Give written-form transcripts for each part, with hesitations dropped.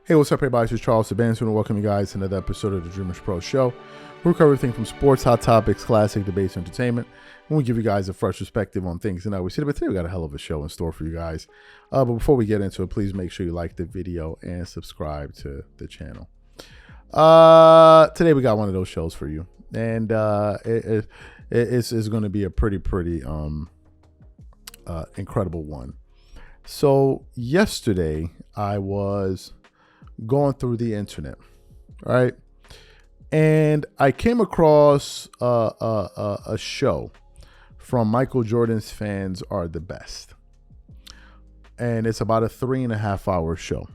Hey, what's up, everybody? This is Charles Sabanson, and welcome you guys to another episode of the DREAMERSPRO show. We cover everything from sports, hot topics, classic debates, entertainment, and we give you guys a fresh perspective on things. And we see, but today we got a hell of a show in store for you guys. But before we get into it, please make sure you like the video and subscribe to the channel. Today we got one of those shows for you, and it's going to be a pretty incredible one. So yesterday I was going through the internet, right? And I came across a show from Michael Jordan's Fans Are the Best. And it's about a 3.5 hour show.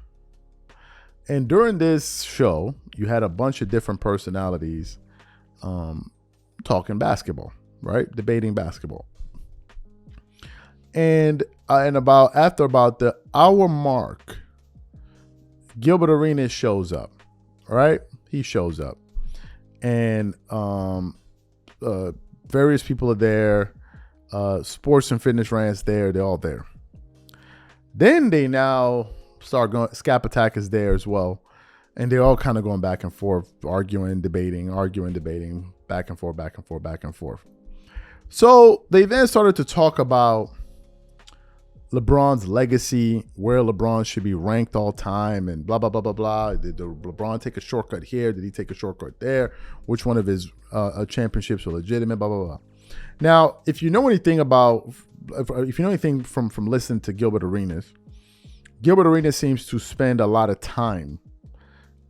And during this show, you had a bunch of different personalities talking basketball, right? Debating basketball. And after about the hour mark, Gilbert Arenas shows up, right? He shows up, and various people are there. Sports and Fitness Rant's there. They're all there. Then they now start going. Scap Attack is there as well, and they're all kind of going back and forth, arguing, debating, back and forth. So they then started to talk about LeBron's legacy, where LeBron should be ranked all time, and blah, blah, blah, blah, blah. Did LeBron take a shortcut here? Did he take a shortcut there? Which one of his championships are legitimate? Blah, blah, blah. Now, if you know anything from listening to Gilbert Arenas seems to spend a lot of time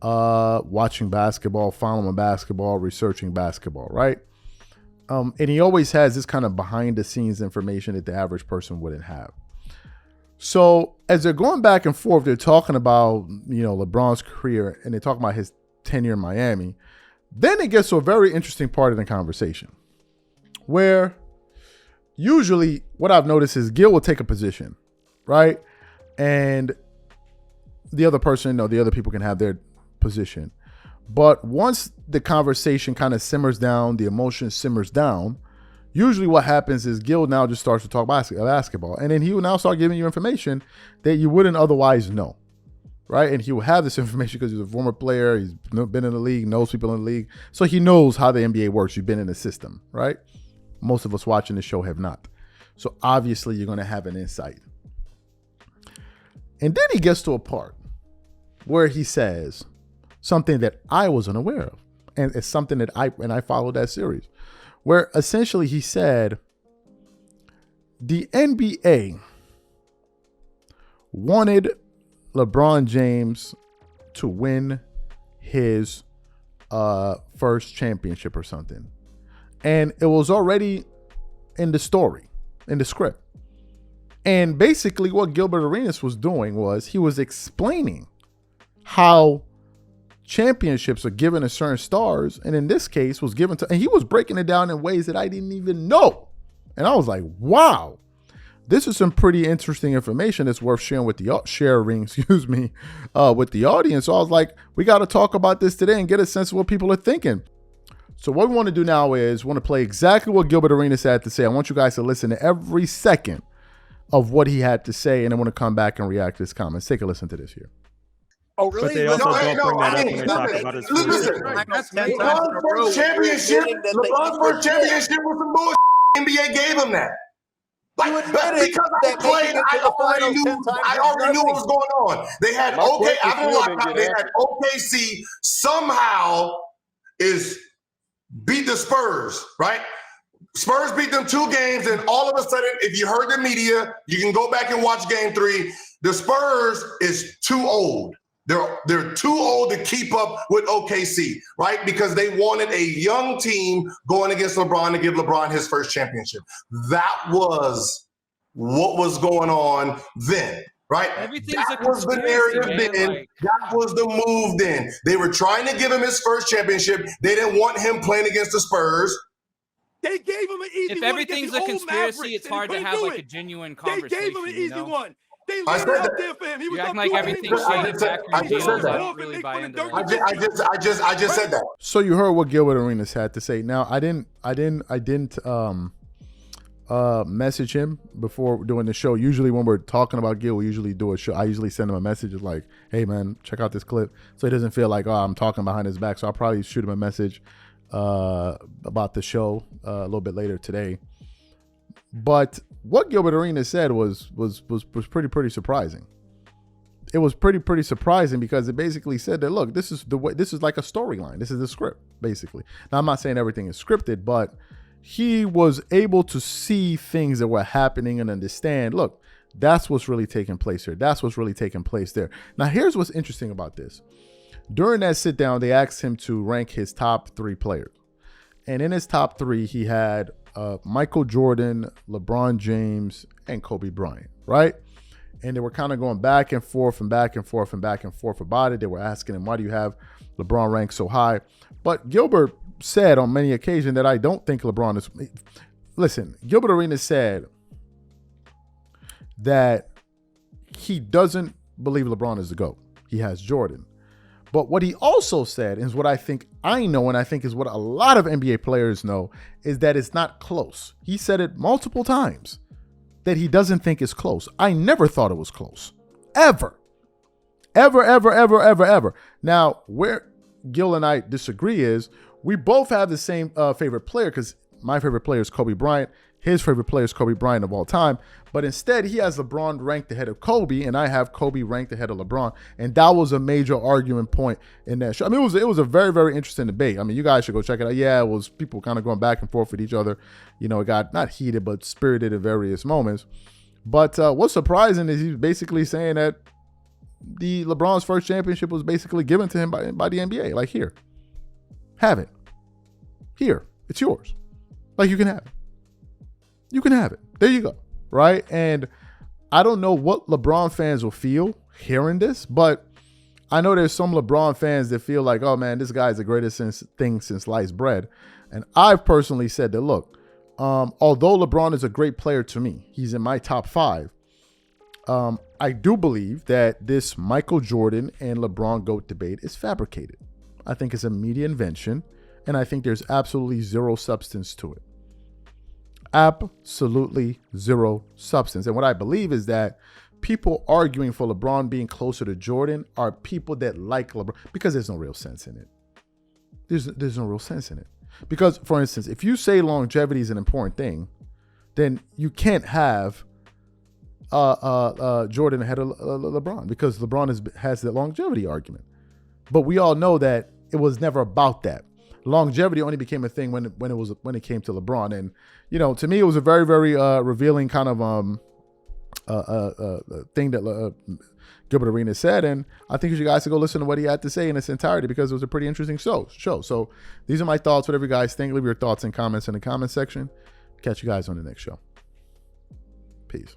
watching basketball, following basketball, researching basketball, right? And he always has this kind of behind the scenes information that the average person wouldn't have. So as they're going back and forth, they're talking about, LeBron's career, and they talk about his tenure in Miami. Then it gets to a very interesting part of the conversation where usually what I've noticed is Gil will take a position, right? And the other person, the other people can have their position. But once the conversation kind of simmers down, the emotion simmers down, usually what happens is Gil now just starts to talk basketball. And then he will now start giving you information that you wouldn't otherwise know, right? And he will have this information because he's a former player. He's been in the league, knows people in the league. So he knows how the NBA works. You've been in the system, right? Most of us watching the show have not. So obviously you're going to have an insight. And then he gets to a part where he says something that I was unaware of. And it's something that I followed that series, where essentially he said the NBA wanted LeBron James to win his first championship or something. And it was already in the story, in the script. And basically what Gilbert Arenas was doing was he was explaining how championships are given to certain stars, and in this case was given to, and he was breaking it down in ways that I didn't even know. And I was like, wow, this is some pretty interesting information that's worth sharing with the audience. So I was like, we got to talk about this today and get a sense of what people are thinking. So what we want to do now is we want to play exactly what Gilbert Arenas had to say. I want you guys to listen to every second of what he had to say, and I want to come back and react to his comments. Take a listen to this here. Oh, really? But they also don't bring that up when they talk about his LeBron's first championship was some bullshit. NBA gave him that. Because I played, I already knew what was going on. They had OKC somehow beat the Spurs, right? Spurs beat them 2 games, and all of a sudden, if you heard the media, you can go back and watch Game 3. The Spurs is too old. They're too old to keep up with OKC, right? Because they wanted a young team going against LeBron to give LeBron his first championship. That was what was going on then, right? That was the narrative then. That was the move then. They were trying to give him his first championship. They didn't want him playing against the Spurs. They gave him an easy one. If everything's a conspiracy, it's hard to have like a genuine conversation. They gave him an easy one. They laid it out there for him. He was acting like everything's shaded back. I just said that. So you heard what Gilbert Arenas had to say. Now I didn't message him before doing the show. Usually when we're talking about Gil, we usually do a show. I usually send him a message like, hey man, check out this clip. So he doesn't feel like, oh, I'm talking behind his back. So I'll probably shoot him a message about the show a little bit later today. But what Gilbert Arenas said was pretty surprising. It was pretty surprising because it basically said that, look, this is the way, this is like a storyline. This is the script, basically. Now, I'm not saying everything is scripted, but he was able to see things that were happening and understand, look, that's what's really taking place here. That's what's really taking place there. Now, here's what's interesting about this. During that sit down, they asked him to rank his top 3 players. And in his top 3, he had Michael Jordan, LeBron James, and Kobe Bryant, right? And they were kind of going back and forth and back and forth and back and forth about it. They were asking him, why do you have LeBron ranked so high? But Gilbert said on many occasions that I don't think LeBron is... Listen, Gilbert Arenas said that he doesn't believe LeBron is the GOAT. He has Jordan. But what he also said is what I think I know, and I think is what a lot of NBA players know, is that it's not close. He said it multiple times that he doesn't think it's close. I never thought it was close. Ever. Ever. Now, where Gil and I disagree is we both have the same favorite player, because my favorite player is Kobe Bryant. His favorite player is Kobe Bryant of all time. But instead, he has LeBron ranked ahead of Kobe, and I have Kobe ranked ahead of LeBron. And that was a major argument point in that show. I mean, it was a very, very interesting debate. I mean, you guys should go check it out. Yeah, it was people kind of going back and forth with each other. You know, it got not heated, but spirited at various moments. But what's surprising is he's basically saying that the LeBron's first championship was basically given to him by the NBA. Like, here, have it. Here, it's yours. Like, you can have it. You can have it. There you go. Right? And I don't know what LeBron fans will feel hearing this, but I know there's some LeBron fans that feel like, oh man, this guy's the greatest thing since sliced bread. And I've personally said that, look, although LeBron is a great player to me, he's in my top 5. I do believe that this Michael Jordan and LeBron GOAT debate is fabricated. I think it's a media invention, and I think there's absolutely zero substance to it. Absolutely zero substance. And what I believe is that people arguing for LeBron being closer to Jordan are people that like LeBron, because there's no real sense in it. There's no real sense in it. Because, for instance, if you say longevity is an important thing, then you can't have Jordan ahead of LeBron, because LeBron has the longevity argument. But we all know that it was never about that. Longevity only became a thing when it came to LeBron. And, you know, to me, it was a very, very revealing kind of thing that Gilbert Arenas said. And I think you guys should go listen to what he had to say in its entirety, because it was a pretty interesting show. So these are my thoughts. Whatever you guys think, leave your thoughts and comments in the comment section. Catch you guys on the next show. Peace.